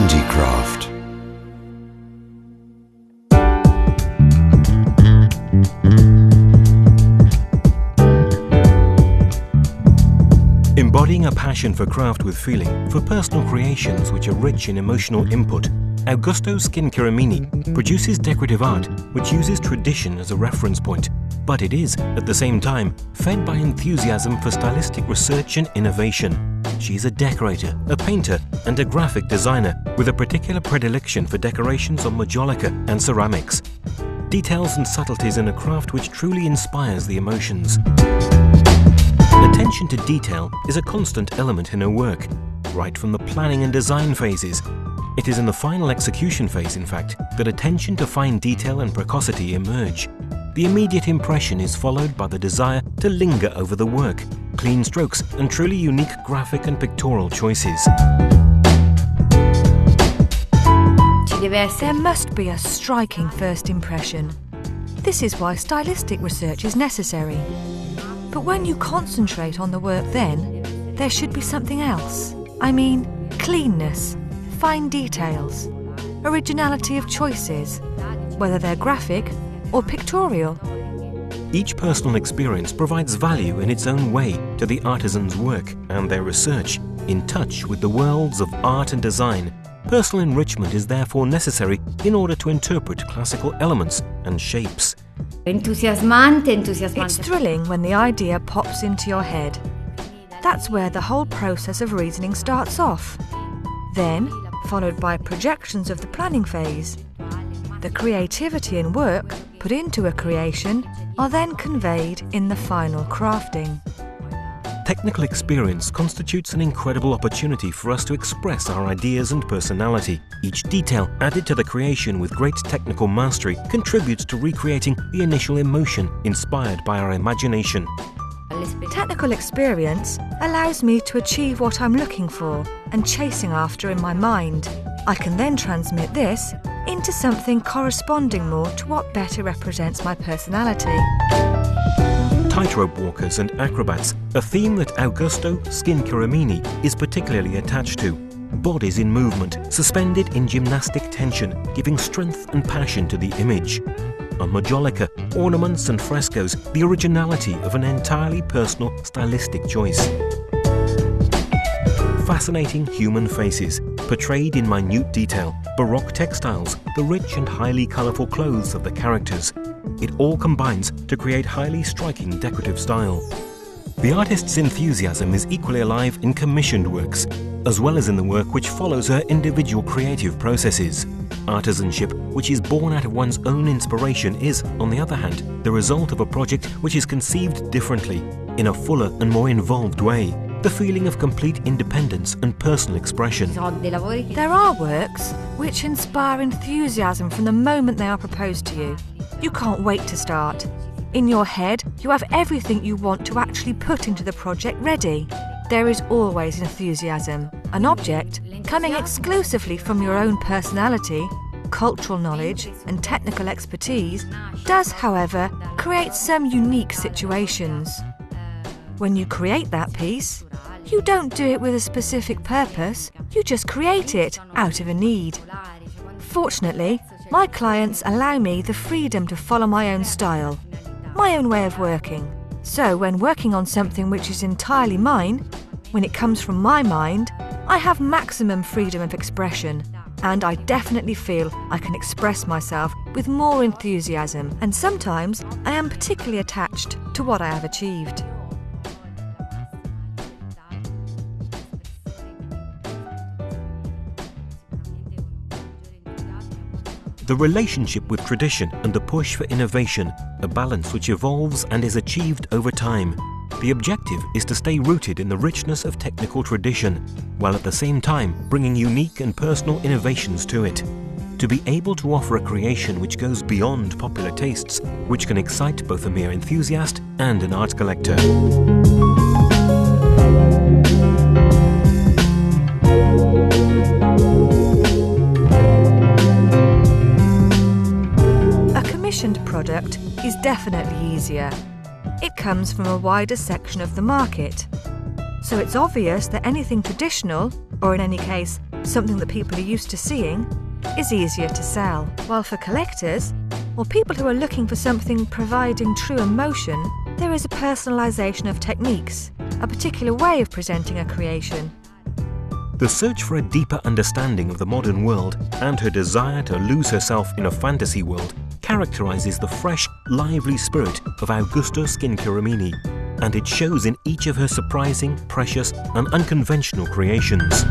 Handicraft. Embodying a passion for craft with feeling, for personal creations which are rich in emotional input, Augusta Schinchirimini produces decorative art which uses tradition as a reference point, but it is, at the same time, fed by enthusiasm for stylistic research and innovation. She is a decorator, a painter and a graphic designer with a particular predilection for decorations on maiolica and ceramics. Details and subtleties in a craft which truly inspires the emotions. Attention to detail is a constant element in her work, right from the planning and design phases. It is in the final execution phase, in fact, that attention to fine detail and precocity emerge. The immediate impression is followed by the desire to linger over the work, clean strokes and truly unique graphic and pictorial choices. There must be a striking first impression. This is why stylistic research is necessary. But when you concentrate on the work then, there should be something else. I mean, cleanness, fine details, originality of choices, whether they're graphic or pictorial. Each personal experience provides value in its own way to the artisan's work and their research. In touch with the worlds of art and design, personal enrichment is therefore necessary in order to interpret classical elements and shapes. It's thrilling when the idea pops into your head. That's where the whole process of reasoning starts off. Then, followed by projections of the planning phase. The creativity and work put into a creation are then conveyed in the final crafting. Technical experience constitutes an incredible opportunity for us to express our ideas and personality. Each detail added to the creation with great technical mastery contributes to recreating the initial emotion inspired by our imagination. Technical experience allows me to achieve what I'm looking for and chasing after in my mind. I can then transmit this into something corresponding more to what better represents my personality. Tightrope walkers and acrobats, a theme that Augusta Schinchirimini is particularly attached to. Bodies in movement, suspended in gymnastic tension, giving strength and passion to the image. On maiolica, ornaments and frescoes, the originality of an entirely personal stylistic choice. Fascinating human faces, portrayed in minute detail, Baroque textiles, the rich and highly colourful clothes of the characters. It all combines to create highly striking decorative style. The artist's enthusiasm is equally alive in commissioned works, as well as in the work which follows her individual creative processes. Artisanship, which is born out of one's own inspiration, is, on the other hand, the result of a project which is conceived differently, in a fuller and more involved way. The feeling of complete independence and personal expression. There are works which inspire enthusiasm from the moment they are proposed to you. You can't wait to start. In your head, you have everything you want to actually put into the project ready. There is always enthusiasm. An object coming exclusively from your own personality, cultural knowledge and technical expertise does, however, create some unique situations. When you create that piece, you don't do it with a specific purpose, you just create it out of a need. Fortunately, my clients allow me the freedom to follow my own style, my own way of working. So when working on something which is entirely mine, when it comes from my mind, I have maximum freedom of expression, and I definitely feel I can express myself with more enthusiasm, and sometimes I am particularly attached to what I have achieved. The relationship with tradition and the push for innovation, a balance which evolves and is achieved over time. The objective is to stay rooted in the richness of technical tradition, while at the same time bringing unique and personal innovations to it. To be able to offer a creation which goes beyond popular tastes, which can excite both a mere enthusiast and an art collector. Product is definitely easier. It comes from a wider section of the market. So it's obvious that anything traditional, or in any case, something that people are used to seeing, is easier to sell. While for collectors, or people who are looking for something providing true emotion, there is a personalisation of techniques, a particular way of presenting a creation. The search for a deeper understanding of the modern world and her desire to lose herself in a fantasy world characterises the fresh, lively spirit of Augusta Schinchirimini, and it shows in each of her surprising, precious and unconventional creations.